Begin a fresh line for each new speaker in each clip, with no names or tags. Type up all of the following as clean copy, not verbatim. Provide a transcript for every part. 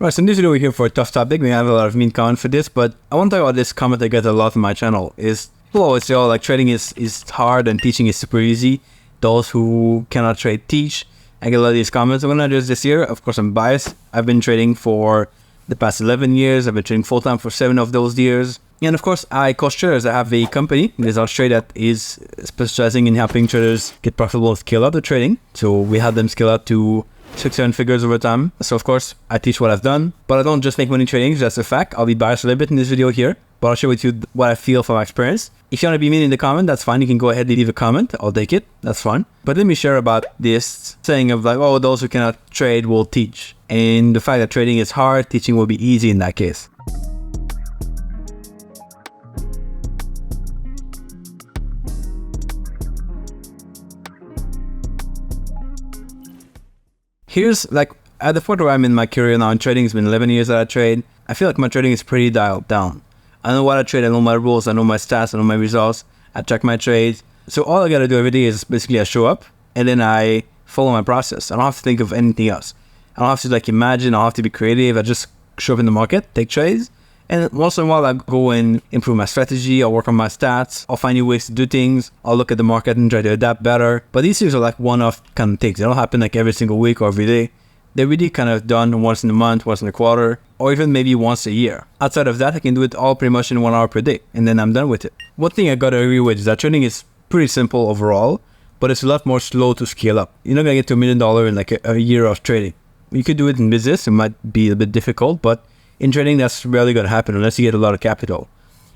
Right, so in this video we're here for a tough topic. We have a lot of mean comments for this, but I want to talk about this comment I get a lot on my channel. Is people always say, oh, like trading is hard and teaching is super easy. Those who cannot trade teach. I get a lot of these comments. I'm going to address this here. Of course, I'm biased. I've been trading for the past 11 years. I've been trading full-time for 7 of those years. And of course, I coach traders. I have a company, Results Trade, that is specializing in helping traders get profitable and scale up the trading. So we have them scale up to 6-7 figures over time. So of course, I teach what I've done, but I don't just make money trading. That's a fact. I'll be biased a little bit in this video here, but I'll share with you what I feel from my experience. If you want to be mean in the comment, that's fine. You can go ahead and leave a comment. I'll take it. That's fine. But let me share about this saying of like, oh, those who cannot trade will teach. And the fact that trading is hard, teaching will be easy in that case. Here's like at the point where I'm in my career now in trading. It's been 11 years that I trade. I feel like my trading is pretty dialed down. I know what I trade. I know my rules. I know my stats. I know my results. I track my trades. So all I got to do every day is basically I show up and then I follow my process. I don't have to think of anything else. I don't have to like imagine. I don't have to be creative. I just show up in the market, take trades. And once in a while, I go and improve my strategy. I'll work on my stats. I'll find new ways to do things. I'll look at the market and try to adapt better. But these things are like one-off kind of things. They don't happen like every single week or every day. They're really kind of done once in a month, once in a quarter, or even maybe once a year. Outside of that, I can do it all pretty much in 1 hour per day. And then I'm done with it. One thing I got to agree with is that trading is pretty simple overall, but it's a lot more slow to scale up. You're not going to get to $1 million in like a year of trading. You could do it in business. It might be a bit difficult, but in trading, that's rarely going to happen unless you get a lot of capital.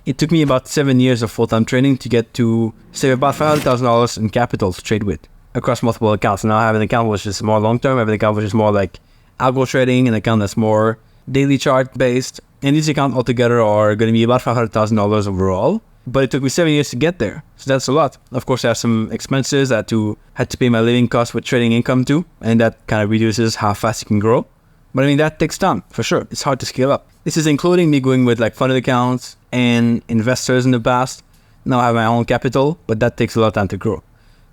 It took me about 7 years of full-time trading to get to save about $500,000 in capital to trade with across multiple accounts. Now I have an account which is more long-term. I have an account which is more like algo trading, an account that's more daily chart based. And these accounts altogether are going to be about $500,000 overall. But it took me 7 years to get there. So that's a lot. Of course, I have some expenses. I had to pay my living costs with trading income too. And that kind of reduces how fast you can grow. But I mean, that takes time, for sure. It's hard to scale up. This is including me going with like funded accounts and investors in the past. Now I have my own capital, but that takes a lot of time to grow.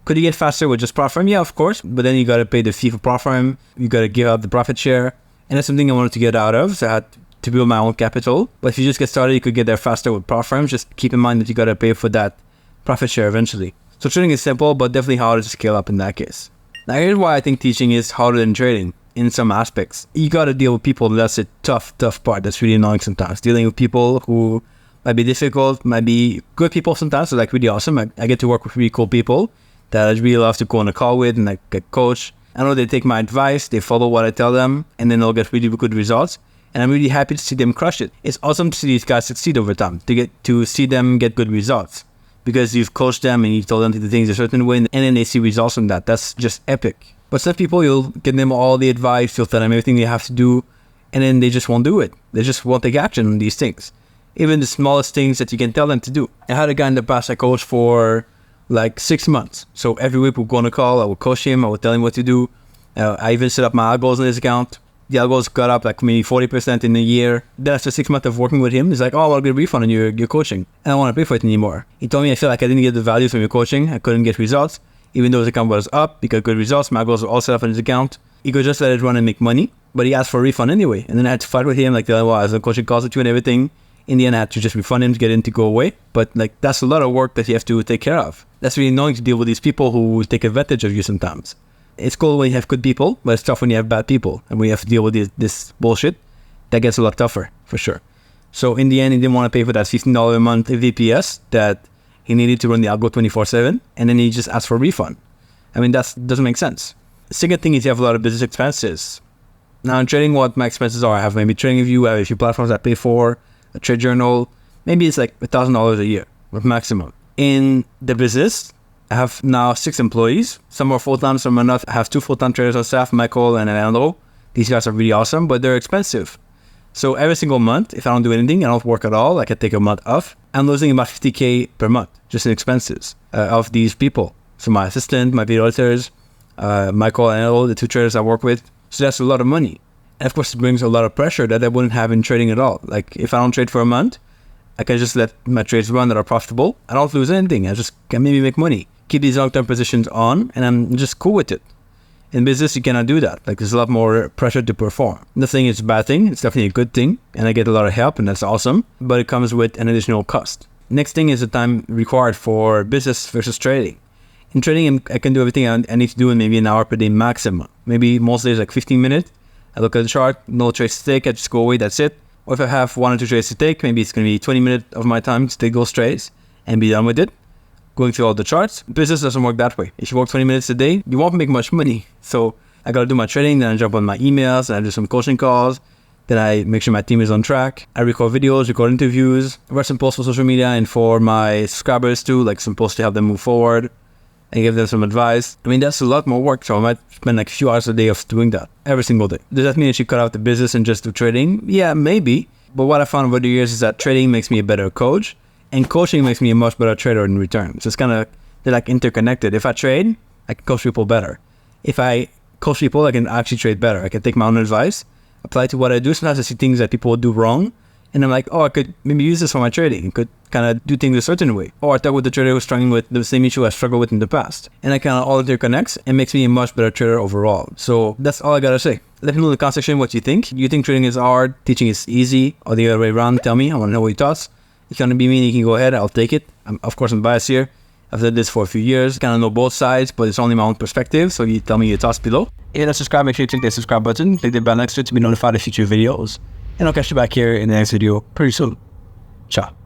Could you get faster with just prop firm? Yeah, of course. But then you got to pay the fee for prop firm. You got to give out the profit share. And that's something I wanted to get out of. So I had to build my own capital. But if you just get started, you could get there faster with prop firms. Just keep in mind that you got to pay for that profit share eventually. So trading is simple, but definitely harder to scale up in that case. Now here's why I think teaching is harder than trading. In some aspects, you got to deal with people. That's a tough part. That's really annoying sometimes. Dealing with people who might be difficult, might be good people sometimes. So like really awesome. I get to work with really cool people that I really love to go on a call with and like get coach. I know they take my advice, they follow what I tell them, and then they'll get really good results. And I'm really happy to see them crush it. It's awesome to see these guys succeed over time, to see them get good results because you've coached them and you told them to do things a certain way, and then they see results from that. That's just epic. But some people, you'll give them all the advice, you'll tell them everything they have to do, and then they just won't do it. They just won't take action on these things. Even the smallest things that you can tell them to do. I had a guy in the past I coached for like 6 months. So every week we'd go on a call, I would coach him, I would tell him what to do. I even set up my algos in his account. The algos got up like maybe 40% in a year. Then after 6 months of working with him, he's like, oh, I want to get a refund on your coaching. I don't want to pay for it anymore. He told me I feel like I didn't get the value from your coaching. I couldn't get results. Even though his account was up, he got good results, my goals were all set up in his account. He could just let it run and make money, but he asked for a refund anyway. And then I had to fight with him, like, well, I was coaching calls with you and everything. In the end, I had to just refund him to get him to go away. But like, that's a lot of work that you have to take care of. That's really annoying to deal with these people who take advantage of you sometimes. It's cool when you have good people, but it's tough when you have bad people. And when you have to deal with this bullshit, that gets a lot tougher, for sure. So in the end, he didn't want to pay for that $15 a month VPS that he needed to run the algo 24/7, and then he just asked for a refund. I mean, that doesn't make sense. The second thing is you have a lot of business expenses. Now in trading, what my expenses are, I have maybe TradingView, I have a few platforms I pay for, a trade journal, maybe it's like $1,000 a year, with maximum. In the business, I have now 6 employees. Some are full-time, some are not. I have 2 full-time traders on staff, Michael and Alejandro. These guys are really awesome, but they're expensive. So every single month, if I don't do anything, I don't work at all, I can take a month off, I'm losing about $50K per month just in expenses of these people. So my assistant, my video editors, Michael and all the 2 traders I work with. So that's a lot of money. And of course, it brings a lot of pressure that I wouldn't have in trading at all. Like if I don't trade for a month, I can just let my trades run that are profitable. I don't lose anything. I just can maybe make money. Keep these long-term positions on, and I'm just cool with it. In business, you cannot do that. Like, there's a lot more pressure to perform. Nothing is a bad thing. It's definitely a good thing. And I get a lot of help, and that's awesome. But it comes with an additional cost. Next thing is the time required for business versus trading. In trading, I can do everything I need to do in maybe an hour per day maximum. Maybe most days like 15 minutes. I look at the chart, no trades to take, I just go away, that's it. Or if I have 1 or 2 trades to take, maybe it's going to be 20 minutes of my time to take those trades and be done with it. Going through all the charts. Business doesn't work that way. If you work 20 minutes a day, you won't make much money. So I got to do my trading, then I jump on my emails, and I do some coaching calls. Then I make sure my team is on track. I record videos, record interviews, write some posts for social media and for my subscribers too, like some posts to help them move forward and give them some advice. I mean, that's a lot more work, so I might spend like a few hours a day of doing that every single day. Does that mean I should cut out the business and just do trading? Yeah, maybe. But what I found over the years is that trading makes me a better coach, and coaching makes me a much better trader in return. So it's kind of, they're like interconnected. If I trade, I can coach people better. If I coach people, I can actually trade better. I can take my own advice, apply to what I do. Sometimes I see things that people do wrong, and I'm like, oh, I could maybe use this for my trading. I could kind of do things a certain way. Or I talk with the trader who's struggling with the same issue I struggled with in the past. And I kind of all interconnects and makes me a much better trader overall. So that's all I gotta say. Let me know in the comment section what you think. Do you think trading is hard, teaching is easy, or the other way around? Tell me. I want to know what your thoughts. If you want to be me, you can go ahead. I'll take it. Of course, I'm biased here. I've done this for a few years. Kind of know both sides, but it's only my own perspective. So you tell me your thoughts below. If you're not subscribed, make sure you click the subscribe button. Click the bell next to it to be notified of future videos. And I'll catch you back here in the next video pretty soon. Ciao.